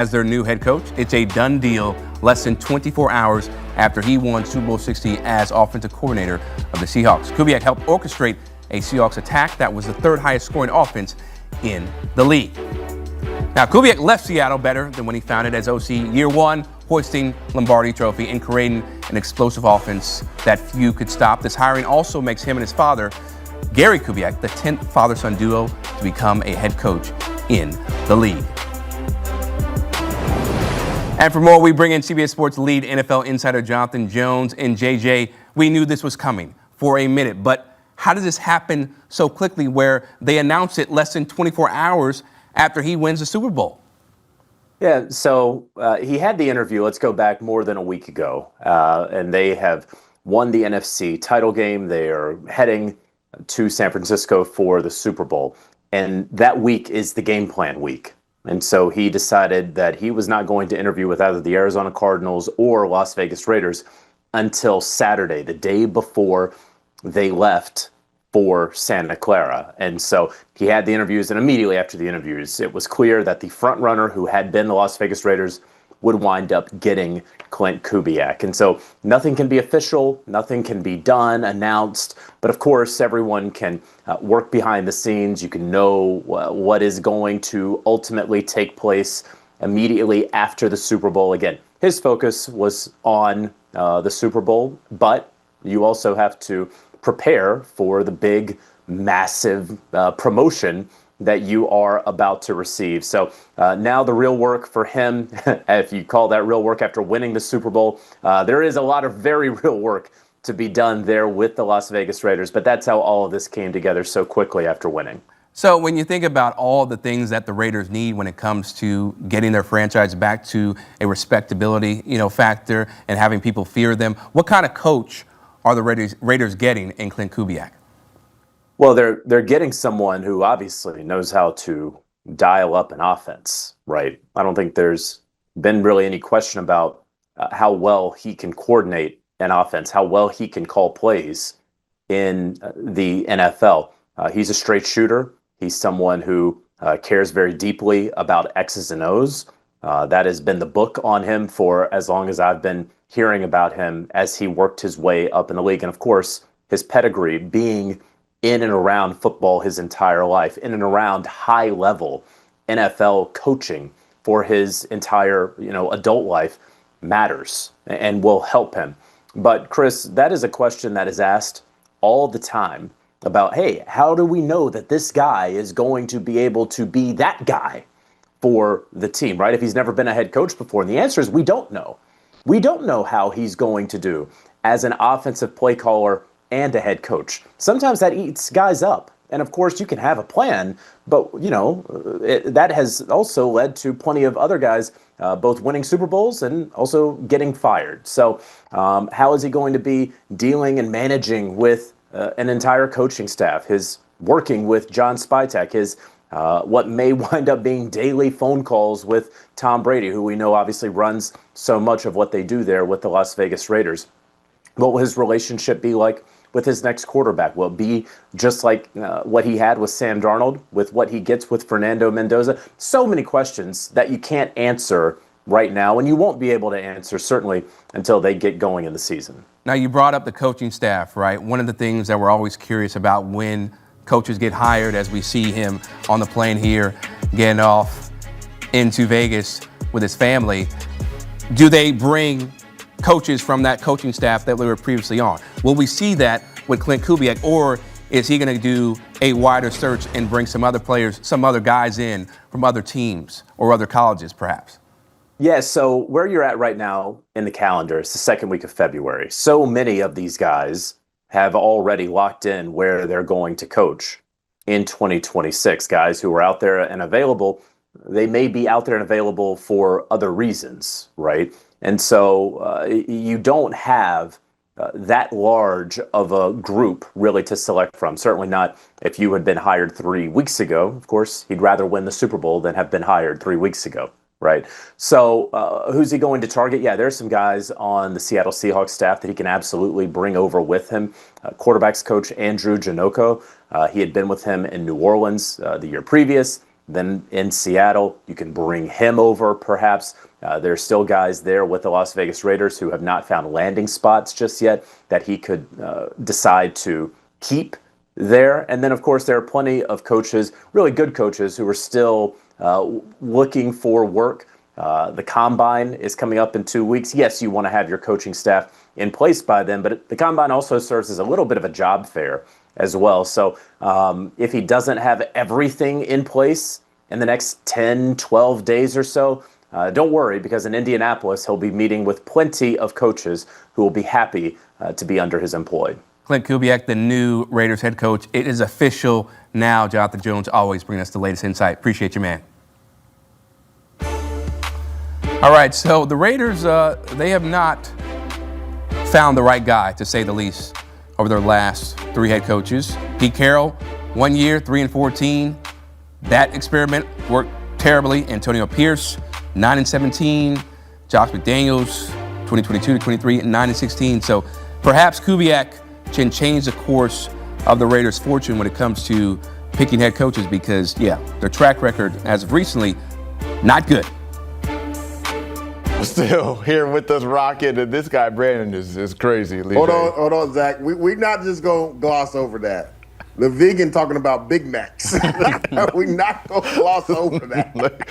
as their new head coach. It's a done deal less than 24 hours after he won Super Bowl 60 as offensive coordinator of the Seahawks. Kubiak helped orchestrate a Seahawks attack that was the third highest scoring offense in the league. Now, Kubiak left Seattle better than when he found it as OC year one, hoisting Lombardi Trophy and creating an explosive offense that few could stop. This hiring also makes him and his father, Gary Kubiak, the 10th father-son duo to become a head coach in the league. And for more, we bring in CBS Sports lead NFL insider Jonathan Jones. And JJ, we knew this was coming for a minute, but how did this happen so quickly where they announced it less than 24 hours after he wins the Super Bowl? Yeah, so he had the interview, let's go back more than a week ago, and they have won the NFC title game. They are heading to San Francisco for the Super Bowl, and that week is the game plan week. And so he decided that he was not going to interview with either the Arizona Cardinals or Las Vegas Raiders until Saturday, the day before they left for Santa Clara. And so he had the interviews, and immediately after the interviews, it was clear that the front runner who had been the Las Vegas Raiders would wind up getting Klint Kubiak. And so nothing can be official, nothing can be done, announced, but of course everyone can work behind the scenes. You can know what is going to ultimately take place immediately after the Super Bowl. Again, his focus was on the Super Bowl, but you also have to prepare for the big, massive promotion that you are about to receive. So now the real work for him, if you call that real work after winning the Super Bowl, there is a lot of very real work to be done there with the Las Vegas Raiders. But that's how all of this came together so quickly after winning. So when you think about all the things that the Raiders need when it comes to getting their franchise back to a respectability, factor and having people fear them, what kind of coach are the Raiders getting in Klint Kubiak? Well, they're getting someone who obviously knows how to dial up an offense, right? I don't think there's been really any question about how well he can coordinate an offense, how well he can call plays in the NFL. He's a straight shooter. He's someone who cares very deeply about X's and O's. That has been the book on him for as long as I've been hearing about him as he worked his way up in the league. And of course, his pedigree being in and around football his entire life, in and around high-level NFL coaching for his entire, adult life matters and will help him. But Chris, that is a question that is asked all the time about, hey, how do we know that this guy is going to be able to be that guy for the team, right? If he's never been a head coach before. And the answer is we don't know. We don't know how he's going to do as an offensive play caller and a head coach. Sometimes that eats guys up. And of course, you can have a plan, but, that has also led to plenty of other guys both winning Super Bowls and also getting fired. So how is he going to be dealing and managing with an entire coaching staff, his working with John Spytek, his what may wind up being daily phone calls with Tom Brady, who we know obviously runs so much of what they do there with the Las Vegas Raiders. What will his relationship be like with his next quarterback? Will it be just like what he had with Sam Darnold, with what he gets with Fernando Mendoza? So many questions that you can't answer right now, and you won't be able to answer certainly until they get going in the season. Now, you brought up the coaching staff, right? One of the things that we're always curious about when coaches get hired, as we see him on the plane here, getting off into Vegas with his family, do they bring coaches from that coaching staff that we were previously on? Will we see that with Klint Kubiak, or is he going to do a wider search and bring some other players, some other guys in from other teams or other colleges, perhaps? Yeah, so where you're at right now in the calendar, it's the second week of February. So many of these guys have already locked in where they're going to coach in 2026. Guys who are out there and available, they may be out there and available for other reasons, right? And so you don't have that large of a group really to select from. Certainly not if you had been hired 3 weeks ago. Of course, he'd rather win the Super Bowl than have been hired 3 weeks ago, right? So who's he going to target? Yeah, there's some guys on the Seattle Seahawks staff that he can absolutely bring over with him. Quarterbacks coach Andrew Janocko, he had been with him in New Orleans the year previous. than in Seattle. You can bring him over, perhaps. There's still guys there with the Las Vegas Raiders who have not found landing spots just yet that he could decide to keep there. And then, of course, there are plenty of coaches, really good coaches, who are still looking for work. The combine is coming up in 2 weeks. Yes, you want to have your coaching staff in place by then, but the combine also serves as a little bit of a job fair as well. So if he doesn't have everything in place in the next 10, 12 days or so, don't worry, because in Indianapolis, he'll be meeting with plenty of coaches who will be happy to be under his employ. Klint Kubiak, the new Raiders head coach. It is official now. Jonathan Jones always bringing us the latest insight. Appreciate you, man. All right, so the Raiders, they have not found the right guy, to say the least, over their last 3 head coaches. Pete Carroll, 1 year, 3-14. That experiment worked terribly. Antonio Pierce, 9-17. Josh McDaniels, 2022-23, 9-16. So perhaps Kubiak can change the course of the Raiders' fortune when it comes to picking head coaches because, their track record as of recently, not good. Still here with us rocking, and this guy Brandon is crazy. Hold on, Zach. We're not just gonna gloss over that. The vegan talking about Big Macs. We're not gonna gloss over that.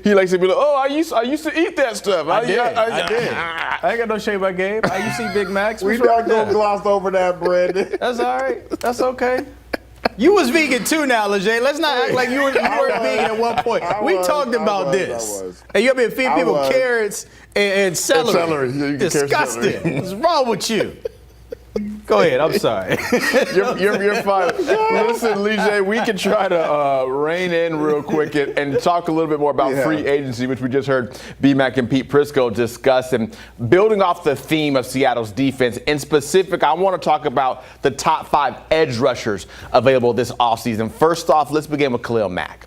he likes to be like, oh, I used to eat that stuff. I did. I ain't got no shame by game. I used to eat Big Macs. We're not gonna gloss over that, Brandon. That's all right. That's okay. You was vegan too now, Leger. Let's not act like you were vegan at one point. We talked about this. And you have been feeding people carrots and celery. Disgusting. What's wrong with you? Go ahead. I'm sorry. You're fine. Listen, Leger, we can try to rein in real quick and talk a little bit more about free agency, which we just heard B-Mac and Pete Prisco discuss. And building off the theme of Seattle's defense, in specific, I want to talk about the top 5 edge rushers available this offseason. First off, let's begin with Khalil Mack.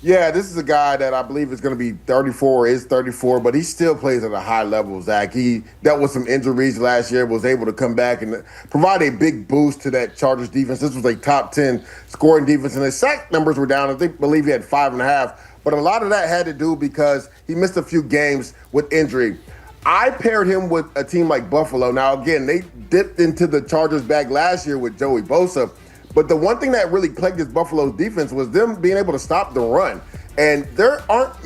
Yeah, this is a guy that I believe is going to be 34, is 34, but he still plays at a high level, Zach. He dealt with some injuries last year, was able to come back and provide a big boost to that Chargers defense. This was a top 10 scoring defense, and his sack numbers were down. I believe he had 5.5, but a lot of that had to do because he missed a few games with injury. I paired him with a team like Buffalo. Now, again, they dipped into the Chargers bag last year with Joey Bosa. But the one thing that really plagued this Buffalo's defense was them being able to stop the run. And there aren't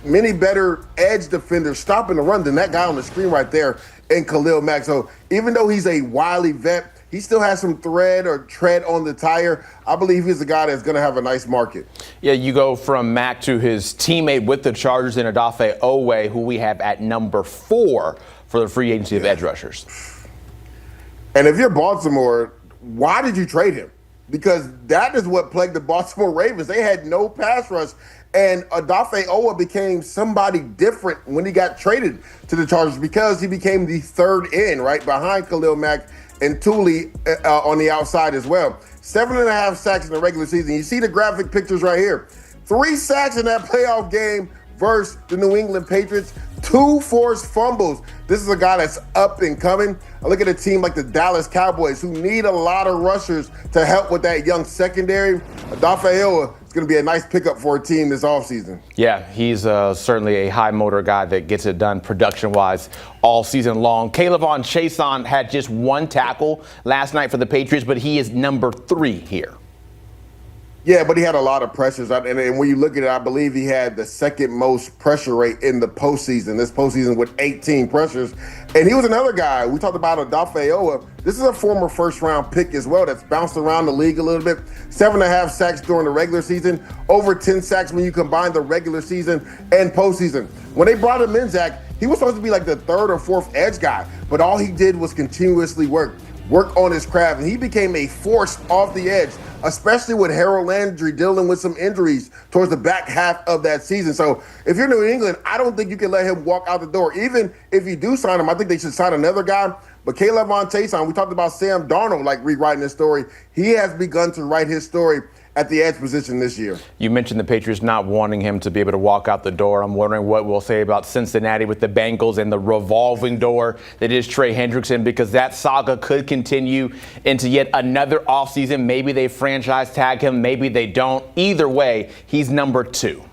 many better edge defenders stopping the run than that guy on the screen right there in Khalil Mack. So even though he's a wily vet, he still has some tread on the tire. I believe he's a guy that's going to have a nice market. Yeah, you go from Mack to his teammate with the Chargers in Odafe Oweh, who we have at number 4 for the free agency of edge rushers. And if you're Baltimore, why did you trade him? Because that is what plagued the Baltimore Ravens. They had no pass rush, and Odafe Oweh became somebody different when he got traded to the Chargers because he became the third in, right, behind Khalil Mack and Thule on the outside as well. 7.5 sacks in the regular season. You see the graphic pictures right here. 3 sacks in that playoff game versus the New England Patriots. 2 forced fumbles. This is a guy that's up and coming. I look at a team like the Dallas Cowboys who need a lot of rushers to help with that young secondary. Odafe Oweh is going to be a nice pickup for a team this offseason. Yeah, he's certainly a high motor guy that gets it done production-wise all season long. K'Lavon Chaisson had just 1 tackle last night for the Patriots, but he is number 3 here. Yeah, but he had a lot of pressures. And when you look at it, I believe he had the second most pressure rate in the postseason, this postseason with 18 pressures. And he was another guy. We talked about Odafe Oweh. This is a former first-round pick as well that's bounced around the league a little bit. 7.5 sacks during the regular season, over 10 sacks when you combine the regular season and postseason. When they brought him in, Zach, he was supposed to be like the 3rd or 4th edge guy, but all he did was continuously work on his craft, and he became a force off the edge, especially with Harold Landry dealing with some injuries towards the back half of that season. So if you're New England, I don't think you can let him walk out the door. Even if you do sign him, I think they should sign another guy. But K'Lavon Chaisson, we talked about Sam Darnold, like rewriting his story. He has begun to write his story at the edge position this year. You mentioned the Patriots not wanting him to be able to walk out the door. I'm wondering what we'll say about Cincinnati with the Bengals and the revolving door that is Trey Hendrickson, because that saga could continue into yet another offseason. Maybe they franchise tag him, maybe they don't. Either way, he's number 2.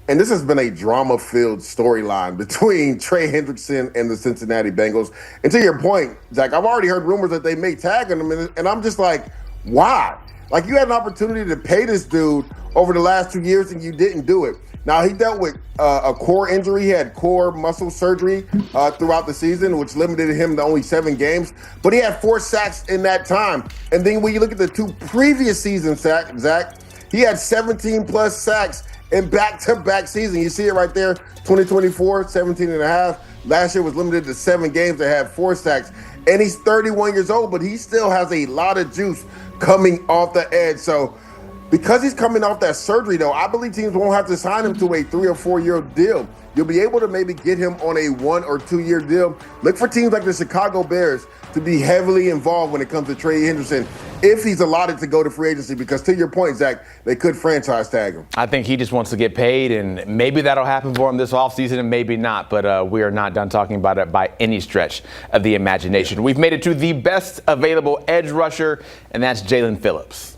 And this has been a drama-filled storyline between Trey Hendrickson and the Cincinnati Bengals. And to your point, Zach, I've already heard rumors that they may tag him, and I'm just like, why? Like, you had an opportunity to pay this dude over the last 2 years, and you didn't do it. Now, he dealt with a core injury. He had core muscle surgery throughout the season, which limited him to only 7 games. But he had 4 sacks in that time. And then when you look at the 2 previous seasons, Zach, he had 17-plus sacks in back-to-back season. You see it right there, 2024, 17 and a half. Last year was limited to 7 games that had 4 sacks. And he's 31 years old, but he still has a lot of juice coming off the edge. So because he's coming off that surgery, though, I believe teams won't have to sign him to a 3 or 4 year deal. You'll be able to maybe get him on a 1 or 2 year deal. Look for teams like the Chicago Bears to be heavily involved when it comes to Trey Hendrickson if he's allotted to go to free agency, because to your point, Zach, they could franchise tag him. I think he just wants to get paid, and maybe that'll happen for him this offseason and maybe not, but we are not done talking about it by any stretch of the imagination. We've made it to the best available edge rusher, and that's Jalen Phillips.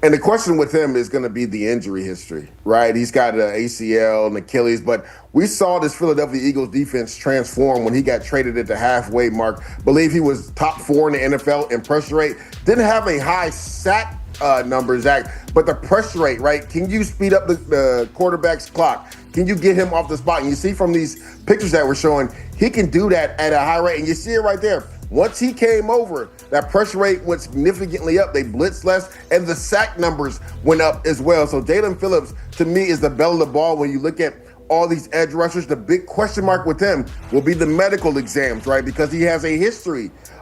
And the question with him is going to be the injury history, right? He's got an ACL and Achilles, but we saw this Philadelphia Eagles defense transform when he got traded at the halfway mark. Believe he was top 4 in the NFL in pressure rate. Didn't have a high sack number, Zach, but the pressure rate, right? Can you speed up the quarterback's clock? Can you get him off the spot? And you see from these pictures that we're showing, he can do that at a high rate. And you see it right there. Once he came over, that pressure rate went significantly up. They blitzed less, and the sack numbers went up as well. So Jalen Phillips, to me, is the belle of the ball when you look at all these edge rushers. The big question mark with him will be the medical exams, right? Because he has a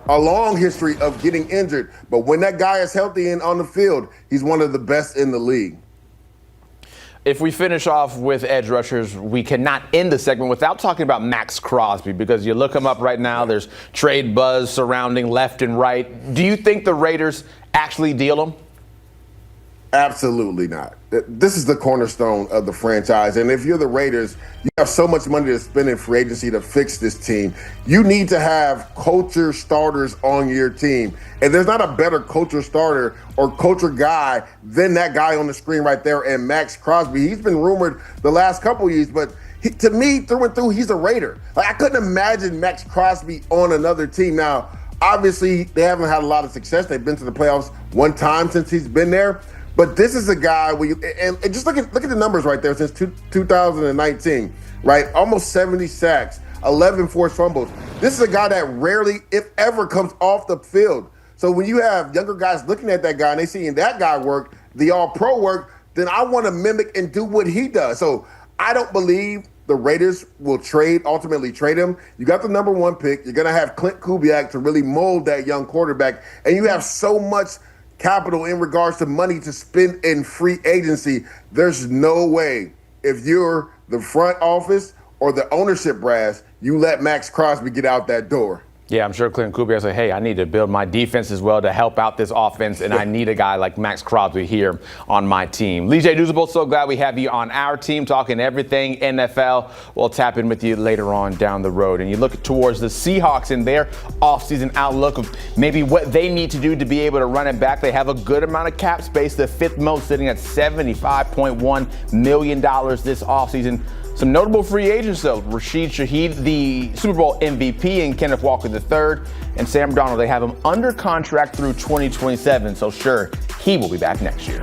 long history of getting injured. But when that guy is healthy and on the field, he's one of the best in the league. If we finish off with edge rushers, we cannot end the segment without talking about Max Crosby, because you look him up right now, there's trade buzz surrounding left and right. Do you think the Raiders actually deal him? Absolutely not. This is the cornerstone of the franchise. And if you're the Raiders, you have so much money to spend in free agency to fix this team. You need to have culture starters on your team. And there's not a better culture starter or culture guy than that guy on the screen right there, and Max Crosby. He's been rumored the last couple of years, but to me, through and through, he's a Raider. Like, I couldn't imagine Max Crosby on another team. Now, obviously, they haven't had a lot of success. They've been to the playoffs one time since he's been there. But this is a guy where and just look at the numbers right there since 2019, right? Almost 70 sacks, 11 forced fumbles. This is a guy that rarely, if ever, comes off the field. So when you have younger guys looking at that guy and they see that guy work, the all-pro work, then I want to mimic and do what he does. So I don't believe the Raiders will ultimately trade him. You got the number 1 pick. You're going to have Klint Kubiak to really mold that young quarterback. And you have so much capital in regards to money to spend in free agency. There's no way, if you're the front office or the ownership brass, you let Max Crosby get out that door. Yeah, I'm sure Klint Kubiak said, hey, I need to build my defense as well to help out this offense, and I need a guy like Max Crosby here on my team. Lee J. Douzable, so glad we have you on our team talking everything NFL. We'll tap in with you later on down the road. And you look towards the Seahawks and their offseason outlook of maybe what they need to do to be able to run it back. They have a good amount of cap space, the 5th most, sitting at $75.1 million this offseason. Some notable free agents, though. Rashid Shaheed, the Super Bowl MVP, and Kenneth Walker III, and Sam Darnold. They have him under contract through 2027, so sure, he will be back next year.